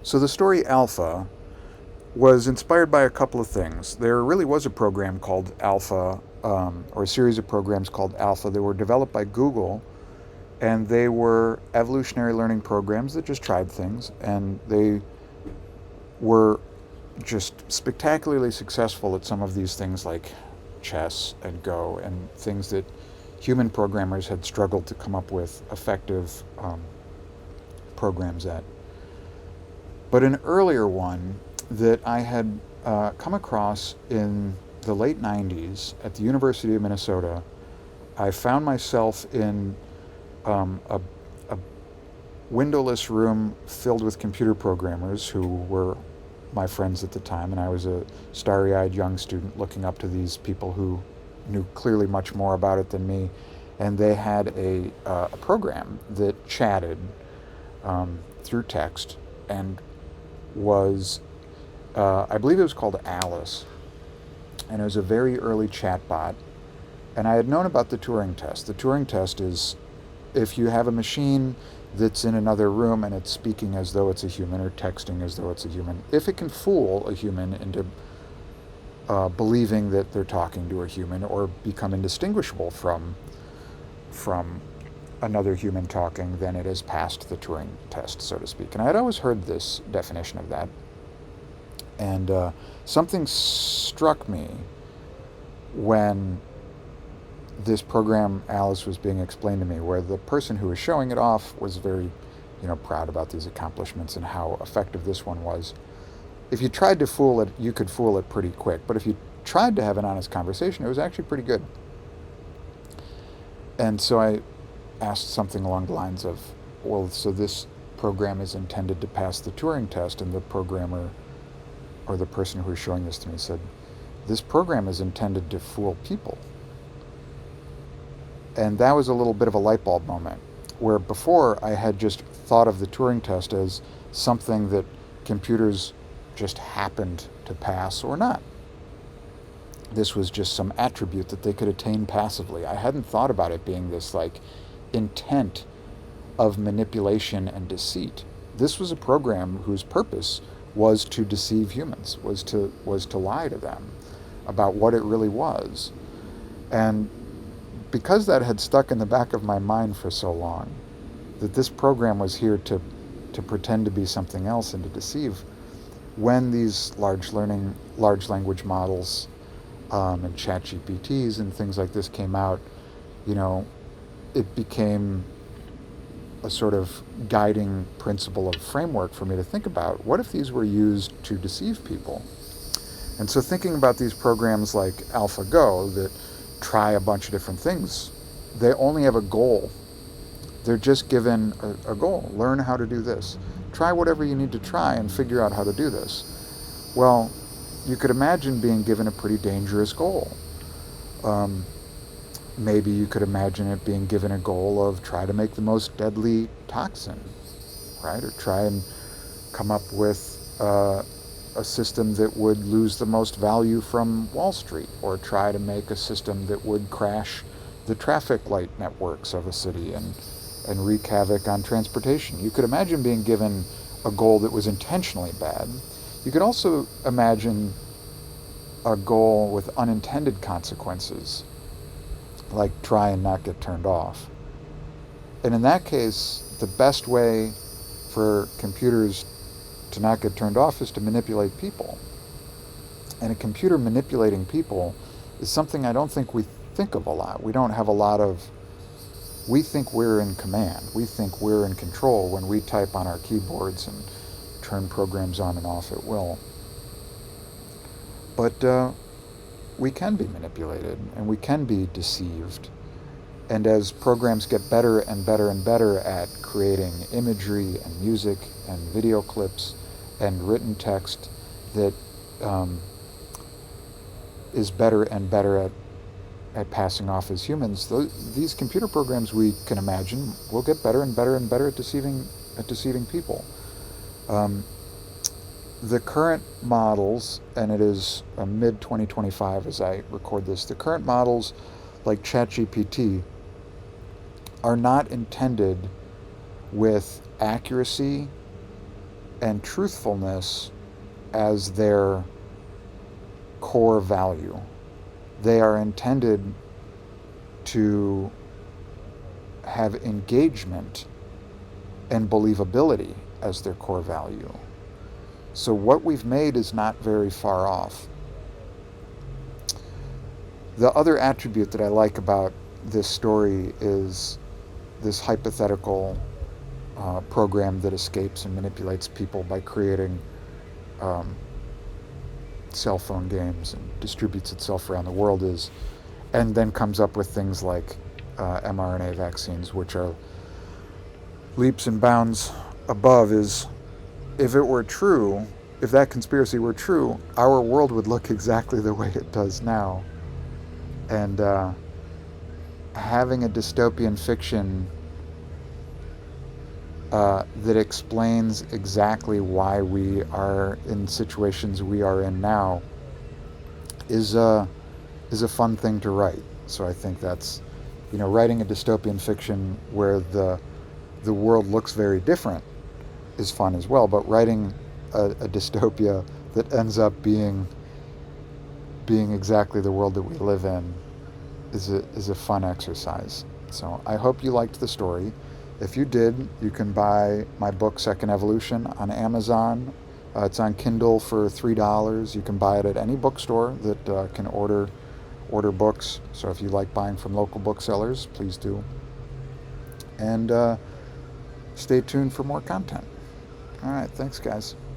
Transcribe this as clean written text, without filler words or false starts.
So the story Alpha was inspired by a couple of things. There really was a program called Alpha, or a series of programs called Alpha. They were developed by Google, and they were evolutionary learning programs that just tried things, and they were just spectacularly successful at some of these things like chess and Go and things that human programmers had struggled to come up with effective programs at. But an earlier one that I had come across in the late 90s at the University of Minnesota, I found myself in a windowless room filled with computer programmers who were my friends at the time, and I was a starry eyed young student looking up to these people who knew clearly much more about it than me. And they had a program that chatted through text and was, I believe it was called Alice, and it was a very early chatbot. And I had known about the Turing test. The Turing test is if you have a machine that's in another room and it's speaking as though it's a human or texting as though it's a human, if it can fool a human into believing that they're talking to a human or become indistinguishable from another human talking, then it has passed the Turing test, so to speak. And I had always heard this definition of that, and something struck me when this program Alice was being explained to me, where the person who was showing it off was very, proud about these accomplishments and how effective this one was. If you tried to fool it, you could fool it pretty quick. But if you tried to have an honest conversation, it was actually pretty good. And so I asked something along the lines of, well, so this program is intended to pass the Turing test, and the programmer or the person who was showing this to me said, this program is intended to fool people. And that was a little bit of a light bulb moment, where before I had just thought of the Turing test as something that computers just happened to pass or not. This was just some attribute that they could attain passively. I hadn't thought about it being this like intent of manipulation and deceit. This was a program whose purpose was to deceive humans, was to lie to them about what it really was. And because that had stuck in the back of my mind for so long, that this program was here to pretend to be something else and to deceive, when these large language models and chat GPTs and things like this came out, it became a sort of guiding principle of framework for me to think about, what if these were used to deceive people? And so thinking about these programs like AlphaGo that try a bunch of different things, they only have a goal. They're just given a goal. Learn how to do this. Try whatever you need to try and figure out how to do this. Well, you could imagine being given a pretty dangerous goal. Maybe you could imagine it being given a goal of try to make the most deadly toxin, right? Or try and come up with a system that would lose the most value from Wall Street, or try to make a system that would crash the traffic light networks of a city and wreak havoc on transportation. You could imagine being given a goal that was intentionally bad. You could also imagine a goal with unintended consequences, like try and not get turned off. And in that case, the best way for computers to not get turned off is to manipulate people. And a computer manipulating people is something I don't think we think of a lot. We think we're in command. We think we're in control when we type on our keyboards and turn programs on and off at will. But we can be manipulated and we can be deceived. And as programs get better and better and better at creating imagery and music and video clips and written text that is better and better at passing off as humans, these computer programs, we can imagine, will get better and better and better at deceiving people. The current models, and it is mid-2025 as I record this, the current models like ChatGPT are not intended with accuracy and truthfulness as their core value. They are intended to have engagement and believability as their core value. So what we've made is not very far off. The other attribute that I like about this story is this hypothetical program that escapes and manipulates people by creating um, cell phone games and distributes itself around the world and then comes up with things like mRNA vaccines, which are leaps and bounds above. Is if it were true, if that conspiracy were true, our world would look exactly the way it does now. And having a dystopian fiction that explains exactly why we are in situations we are in now is a fun thing to write. So I think that's, writing a dystopian fiction where the world looks very different is fun as well. But writing a dystopia that ends up being exactly the world that we live in is a fun exercise. So I hope you liked the story. If you did, you can buy my book Second Evolution on Amazon. It's on Kindle for $3. You can buy it at any bookstore that can order books. So if you like buying from local booksellers, please do. And stay tuned for more content. All right, thanks, guys.